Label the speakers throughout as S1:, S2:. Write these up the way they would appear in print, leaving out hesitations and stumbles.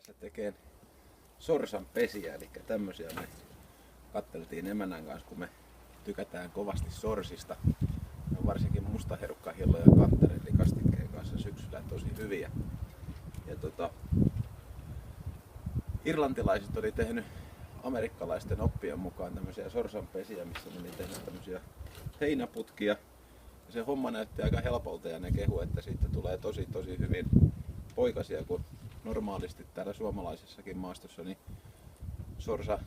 S1: tässä tekee sorsan pesiä, eli tämmösiä me katteltiin emännän kanssa, kun me tykätään kovasti sorsista. Ne on varsinkin mustaherukkahillo ja kantarellikastikkeen kanssa syksyllä tosi hyviä. Ja irlantilaiset oli tehnyt amerikkalaisten oppien mukaan tämmöisiä sorsanpesiä, missä ne oli tehnyt tämmöisiä heinäputkia. Ja se homma näytti aika helpolta ja ne kehu, että siitä tulee tosi hyvin poikasia, kun normaalisti täällä suomalaisessakin maastossa niin sorsa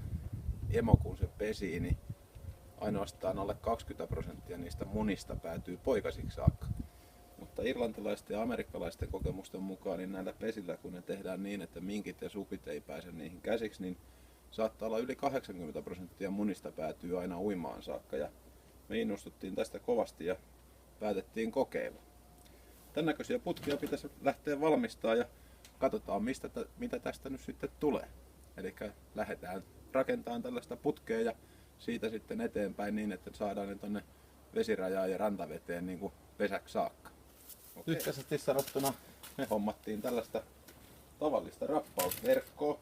S1: emo kun se pesii, niin ainoastaan alle 20% niistä munista päätyy poikasiksi saakka. Mutta irlantilaisten ja amerikkalaisten kokemusten mukaan niin näillä pesillä, kun ne tehdään niin, että minkit ja supit ei pääse niihin käsiksi, niin saattaa olla yli 80% munista päätyy aina uimaan saakka. Ja me innostuttiin tästä kovasti ja päätettiin kokeilla. Tän näköisiä putkia pitäisi lähteä valmistamaan ja katsotaan mitä tästä nyt sitten tulee. Eli lähdetään rakentamaan tällaista putkea ja siitä sitten eteenpäin niin, että saadaan ne tonne vesirajaan ja rantaveteen niin kuin pesäksi saakka. Lyhkäisesti sanottuna me hommattiin tällaista tavallista rappausverkkoa.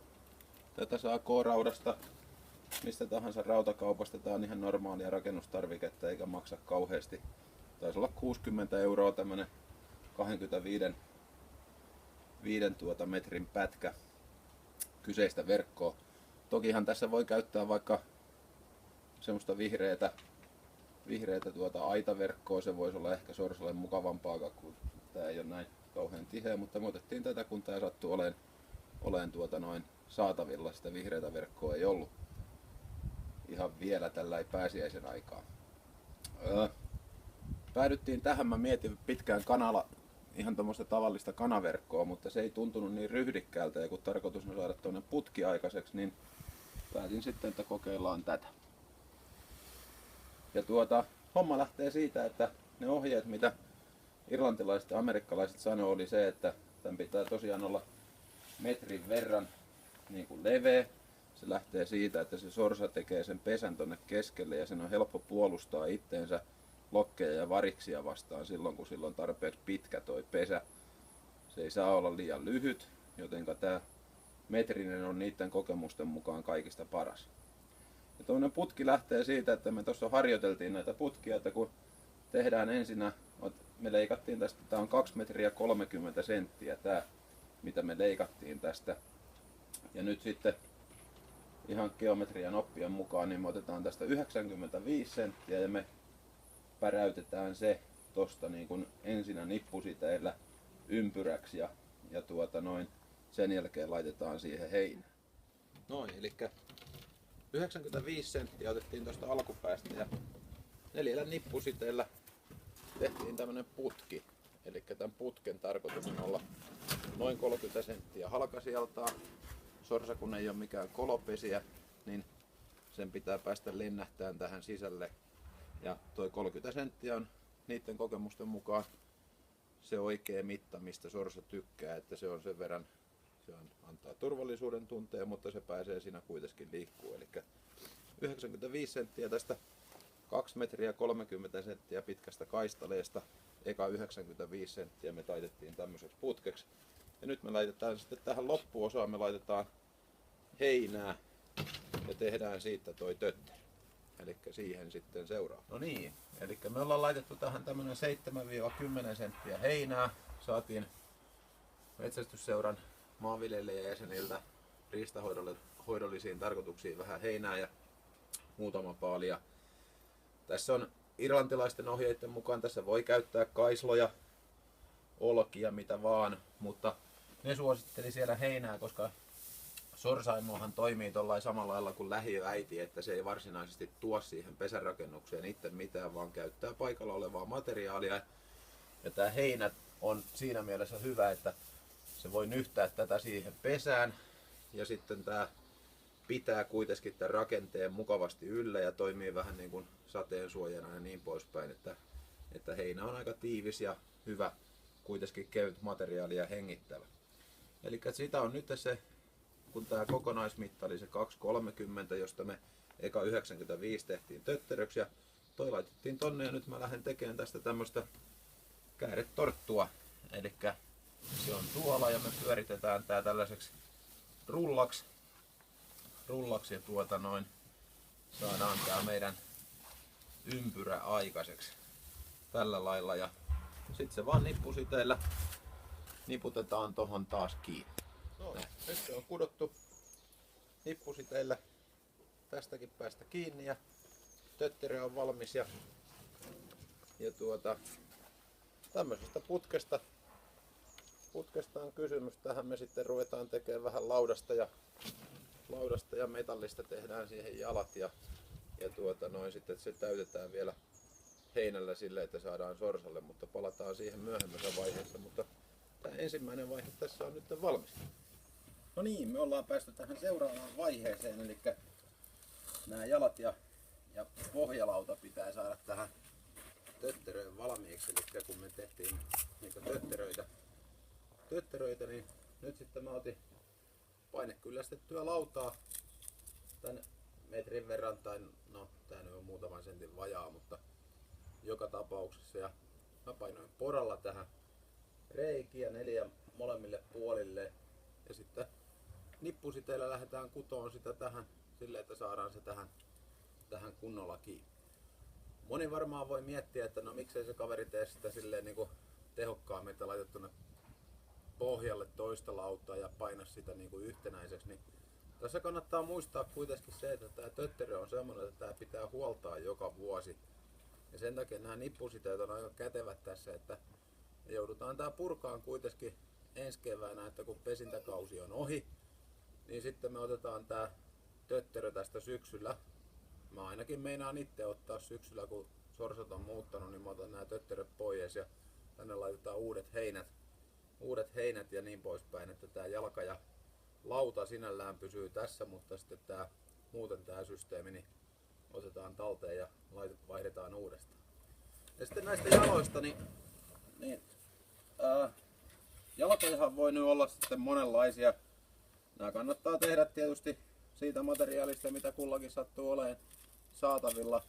S1: Tätä saa K-raudasta, mistä tahansa rautakaupasta. Tää on ihan normaalia rakennustarviketta eikä maksa kauheasti. Taisi olla 60 € tämmönen 25 metrin pätkä kyseistä verkkoa. Tokihan tässä voi käyttää vaikka semmoista vihreätä aitaverkkoa. Se voisi olla ehkä sorsalle mukavampaa, kun tää ei ole näin kauhean tiheä, mutta me otettiin tätä, kun tää sattui oleen saatavilla. Sitä vihreätä verkkoa ei ollut ihan vielä tällä pääsiäisen aikaa. Päädyttiin tähän, mä mietin pitkään kanalla ihan tommoista tavallista kanaverkkoa, mutta se ei tuntunut niin ryhdikkäältä ja kun tarkoitus on saada tuonne putki aikaiseksi, niin päätin sitten, että kokeillaan tätä. Ja homma lähtee siitä, että ne ohjeet, mitä irlantilaiset ja amerikkalaiset sanoo, oli se, että tämän pitää tosiaan olla metrin verran niin kuin leveä. Se lähtee siitä, että se sorsa tekee sen pesän tonne keskelle ja sen on helppo puolustaa itteensä lokkeja ja variksia vastaan silloin, kun sillä on tarpeeksi pitkä toi pesä. Se ei saa olla liian lyhyt, jotenka tämä metrinen on niiden kokemusten mukaan kaikista paras. Ja tuommoinen putki lähtee siitä, että me tuossa harjoiteltiin näitä putkia, että kun tehdään ensinnä, me leikattiin tästä, tämä on 2 metriä 30 senttiä tämä, mitä me leikattiin tästä. Ja nyt sitten ihan geometrian oppien mukaan, niin me otetaan tästä 95 senttiä ja me päräytetään se tosta niin kuin ensinnä nippusiteillä ympyräksi ja sen jälkeen laitetaan siihen heinä. Noin, eli 95 senttiä otettiin tuosta alkupäästä ja 4 nippusiteillä tehtiin tämmönen putki. Eli tämän putken tarkoitus on olla noin 30 senttiä halkasijaltaan. Sorsa kun ei ole mikään kolopesiä, niin sen pitää päästä lennähtään tähän sisälle. Ja toi 30 senttiä on niiden kokemusten mukaan se oikea mitta, mistä sorsa tykkää, että se on sen verran, antaa turvallisuuden tunteen, mutta se pääsee siinä kuitenkin liikkuu. Eli 95 senttiä tästä 2 metriä 30 senttiä pitkästä kaistaleesta, eka 95 senttiä me taitettiin tämmöiseksi putkeksi. Ja nyt me laitetaan sitten tähän loppuosaan, me laitetaan heinää ja tehdään siitä toi tötteri. Eli siihen sitten seuraa. No niin, eli me ollaan laitettu tähän tämmönen 7-10 senttiä heinää. Saatiin metsästysseuran maanviljelijäjäseniltä riistahoidollisiin tarkoituksiin vähän heinää ja muutama paali. Ja tässä on irlantilaisten ohjeiden mukaan, tässä voi käyttää kaisloja, olkia, mitä vaan, mutta ne suositteli siellä heinää, koska sorsaimohan toimii tollain samalla lailla kuin lähiöäiti, että se ei varsinaisesti tuo siihen pesärakennukseen itse mitään, vaan käyttää paikalla olevaa materiaalia. Ja tämä heinä on siinä mielessä hyvä, että se voi nyhtää tätä siihen pesään ja sitten tämä pitää kuitenkin tämän rakenteen mukavasti yllä ja toimii vähän niin kuin sateensuojana ja niin poispäin, että heinä on aika tiivis ja hyvä, kuitenkin kevyt materiaali ja hengittävä. Eli sitä on nyt se, kun tämä kokonaismitta oli se 230, josta me eka 95 tehtiin tötteröksi ja toi laitettiin tonne ja nyt mä lähden tekemään tästä tämmöstä kääretorttua. Eli se on tuolla ja me pyöritetään tää tällaiseksi rullaksi ja saadaan tää meidän ympyrä aikaiseksi tällä lailla ja sitten se vaan nippusiteillä niputetaan tohon taas kiinni. No, nyt se on kudottu nippusiteillä tästäkin päästä kiinni ja tötterö on valmis ja tämmöisestä putkesta on kysymys. Tähän me sitten ruvetaan tekemään vähän laudasta ja metallista, tehdään siihen jalat ja sitten se täytetään vielä heinällä sille, että saadaan sorsalle, mutta palataan siihen myöhemmässä vaiheessa. Mutta tämä ensimmäinen vaihe tässä on nyt valmis. No niin, me ollaan päästy tähän seuraavaan vaiheeseen, eli nämä jalat ja pohjalauta pitää saada tähän tötteröön valmiiksi. Eli kun me tehtiin niitä tötteröitä, niin nyt sitten mä otin painekyllästettyä lautaa tän metrin verran, tai no tää nyt on muutaman sentin vajaa, mutta joka tapauksessa. Ja mä painoin poralla tähän reikiä 4 molemmille puolille ja sitten nippusiteillä lähdetään kutoon sitä tähän sille, että saadaan se tähän kunnolla kiinni. Moni varmaan voi miettiä, että no miksei se kaveri tee sitä silleen niin kuin tehokkaammin, että laitat tuonne pohjalle toista lautaa ja paina sitä niin kuin yhtenäiseksi. Niin tässä kannattaa muistaa kuitenkin se, että tämä tötterö on semmoinen, että tämä pitää huoltaa joka vuosi. Ja sen takia nämä nippusiteet on aika kätevät tässä, että me joudutaan tää purkaan kuitenkin ensi keväänä, että kun pesintäkausi on ohi, niin sitten me otetaan tää tötterö tästä syksyllä. Mä ainakin meinaan itse ottaa syksyllä, kun sorsat on muuttanut, niin mä otan nämä tötteröt pois ja tänne laitetaan uudet heinät ja niin poispäin, että tää jalka ja lauta sinällään pysyy tässä, mutta sitten muuten tää systeemi niin otetaan talteen ja vaihdetaan uudestaan. Ja sitten näistä jaloista, jalkojahan voi nyt olla sitten monenlaisia. Nämä kannattaa tehdä tietysti siitä materiaalista, mitä kullakin sattuu olemaan saatavilla.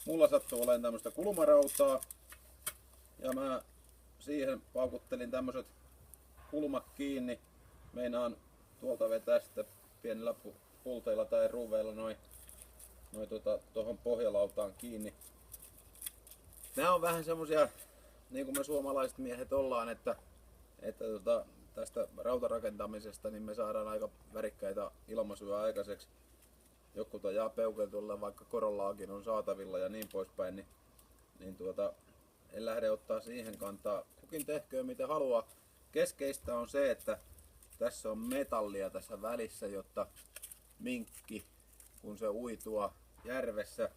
S1: Mulla sattuu olemaan tämmöistä kulmarautaa ja mä siihen paukuttelin tämmöiset kulmat kiinni. Meinaan tuolta vetää sitten pienillä pulteilla tai ruuveilla noin tuohon pohjalautaan kiinni. Nämä on vähän semmosia, niin kuin me suomalaiset miehet ollaan, että tästä rautarakentamisesta niin me saadaan aika värikkäitä ilmaisuja aikaiseksi. Joku tajaa peukeltulla, vaikka korollaakin on saatavilla ja niin poispäin, niin en lähde ottaa siihen kantaa. Kukin tehköön mitä haluaa. Keskeistä on se, että tässä on metallia tässä välissä, jotta minkki, kun se uitua järvessä,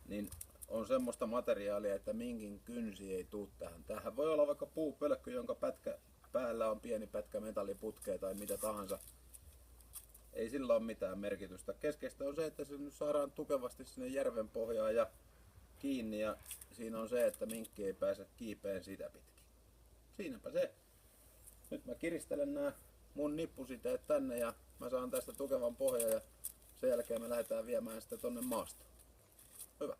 S1: niin on semmoista materiaalia, että minkin kynsi ei tuu tähän. Tämähän voi olla vaikka puupölkky, jonka päällä on pieni pätkä metalliputkea tai mitä tahansa. Ei sillä ole mitään merkitystä. Keskeistä on se, että se nyt saadaan tukevasti sinne järven pohjaan ja kiinni, ja siinä on se, että minkki ei pääse kiipeen sitä pitkin. Siinäpä se. Nyt mä kiristelen nämä mun nippusiteet tänne ja mä saan tästä tukevan pohjan ja sen jälkeen me lähdetään viemään sitä tonne maastoon. Hyvä.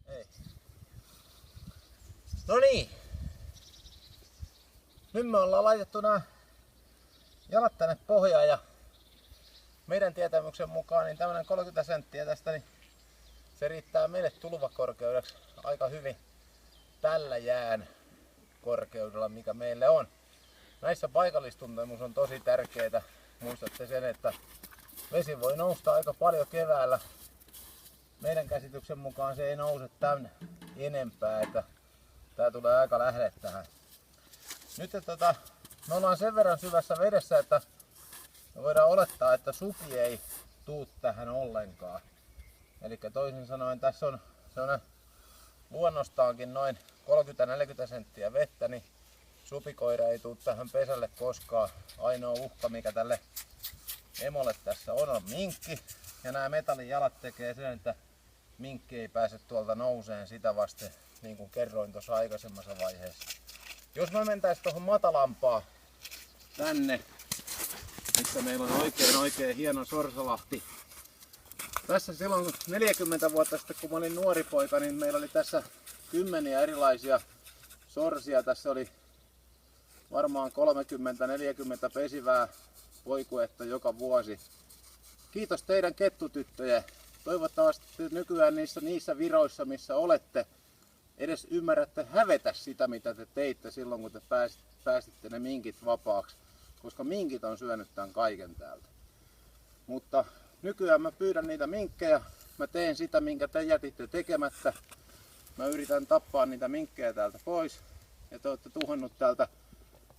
S1: Ei. No niin. Nyt me ollaan laitettu nämä jalat tänne pohjaan ja meidän tietämyksen mukaan niin tämmönen 30 senttiä tästä niin se riittää meille tulvakorkeudeksi aika hyvin tällä jään korkeudella mikä meille on. Näissä paikallistuntemus on tosi tärkeää. Muistatte sen, että vesi voi nousta aika paljon keväällä. Meidän käsityksen mukaan se ei nouse tämän enempää, että tää tulee aika lähde tähän. Nyt me ollaan sen verran syvässä vedessä, että me voidaan olettaa, että supi ei tuu tähän ollenkaan. Eli toisin sanoen tässä on sellainen luonnostaankin noin 30-40 senttiä vettä, niin supikoira ei tuu tähän pesälle koskaan. Ainoa uhka mikä tälle emolle tässä on minkki. Ja nämä metallijalat tekee sen, että minkki ei pääse tuolta nouseen sitä vasten, niin kuin kerroin tuossa aikaisemmassa vaiheessa. Jos me mentäis tuohon matalampaa tänne, missä meillä on oikein hieno sorsalahti. Tässä silloin 40 vuotta sitten, kun mä olin nuori poika, niin meillä oli tässä kymmeniä erilaisia sorsia. Tässä oli varmaan 30-40 pesivää poikuetta joka vuosi. Kiitos teidän kettutyttöjä. Toivottavasti nykyään niissä viroissa, missä olette, edes ymmärrätte hävetä sitä, mitä te teitte silloin, kun te päästitte ne minkit vapaaksi. Koska minkit on syönyt tämän kaiken täältä. Mutta nykyään mä pyydän niitä minkkejä. Mä teen sitä, minkä te jätitte tekemättä. Mä yritän tappaa niitä minkkejä täältä pois. Ja te olette tuhannut täältä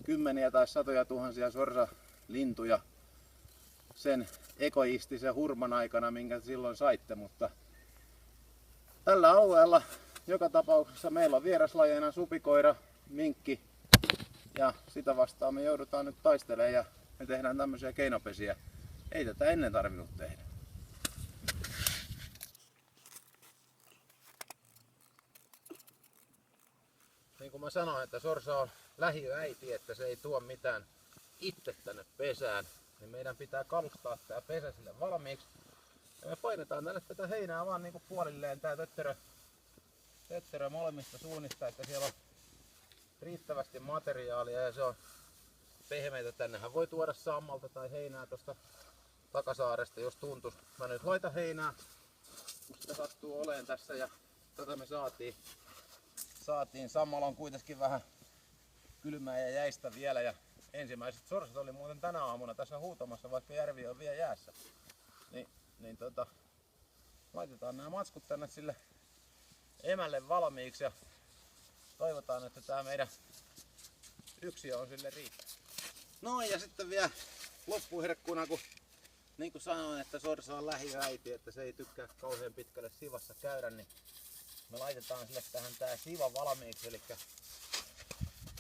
S1: kymmeniä tai satoja tuhansia sorsalintuja sen egoistisen hurman aikana, minkä silloin saitte. Mutta tällä alueella joka tapauksessa meillä on vieraslajeina supikoira, minkki. Ja sitä vastaan me joudutaan nyt taistelemaan ja me tehdään tämmöisiä keinopesiä. Ei tätä ennen tarvinnut tehdä. Niin kuin mä sanoin, että sorsa on lähiöäiti, että se ei tuo mitään itse tänne pesään. Niin meidän pitää kalustaa tää pesä sille valmiiksi. Ja me painetaan tänne tätä heinää vaan niinku puolilleen tää tötterö molemmista suunnista, että siellä on riittävästi materiaalia ja se on pehmeitä. Tännehän voi tuoda sammalta tai heinää tuosta Takasaaresta, jos tuntuu. Mä nyt laitan heinää, kun sitä sattuu oleen tässä, ja tätä me saatiin. Sammalla on kuitenkin vähän kylmää ja jäistä vielä, ja ensimmäiset sorsat oli muuten tänä aamuna tässä huutamassa, vaikka järvi on vielä jäässä. Laitetaan nämä matskut tänne sille emälle valmiiksi ja toivotaan, että tämä meidän yksiö on sille riittää. No ja sitten vielä loppuherkkuna, kun niin kuin sanoin, että sorsa on lähiöäiti, että se ei tykkää kauhean pitkälle sivassa käydä, niin me laitetaan sille tähän tää siva valmiiksi. Eli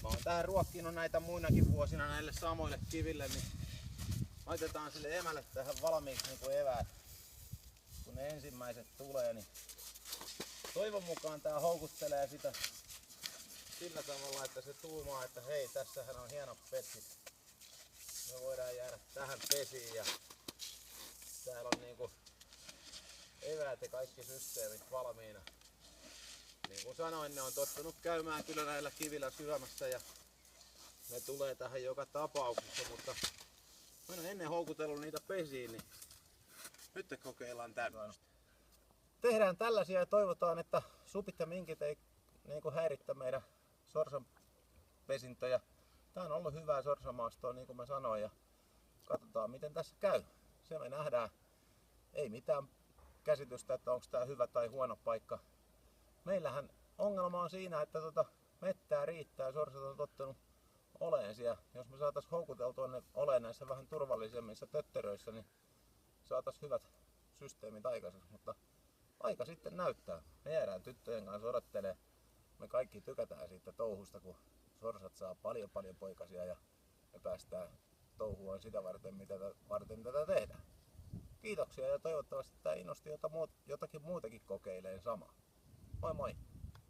S1: mä oon tähän ruokkinut näitä muinakin vuosina näille samoille kiville, niin laitetaan sille emälle tähän valmiiksi niin kuin eväät. Kun ne ensimmäiset tulee, niin toivon mukaan tää houkuttelee sitä sillä tavalla, että se tuumaa, että hei, tässähän on hieno pesi. Me voidaan jäädä tähän pesiin ja täällä on niinku eväät ja kaikki systeemit valmiina. Niin kuin sanoin, ne on tottunut käymään kyllä näillä kivillä syömässä ja ne tulee tähän joka tapauksessa, mutta mä en ennen houkutellut niitä pesiin, niin nyt kokeillaan tämmöistä. Tehdään tällaisia ja toivotaan, että supit ja minkit ei niinku häirittä meidän sorsan pesintöjä. Tää on ollut hyvää sorsamaastoa, niin kuin mä sanoin, ja katsotaan miten tässä käy. Se me nähdään. Ei mitään käsitystä, että onko tää hyvä tai huono paikka. Meillähän ongelma on siinä, että mettää riittää, sorsat on tottunut oleen siellä. Jos me saatais houkuteltua ne oleen näissä vähän turvallisemmissa tötteröissä, niin saatais hyvät systeemit aikaiseksi. Mutta aika sitten näyttää. Me jäädään tyttöjen kanssa odottelemaan. Me kaikki tykätään siitä touhusta, kun sorsat saa paljon poikasia ja me päästään touhuaan sitä varten, mitä varten tätä tehdään. Kiitoksia ja toivottavasti tämä innosti jotakin muutakin kokeilemaan samaa. Moi moi!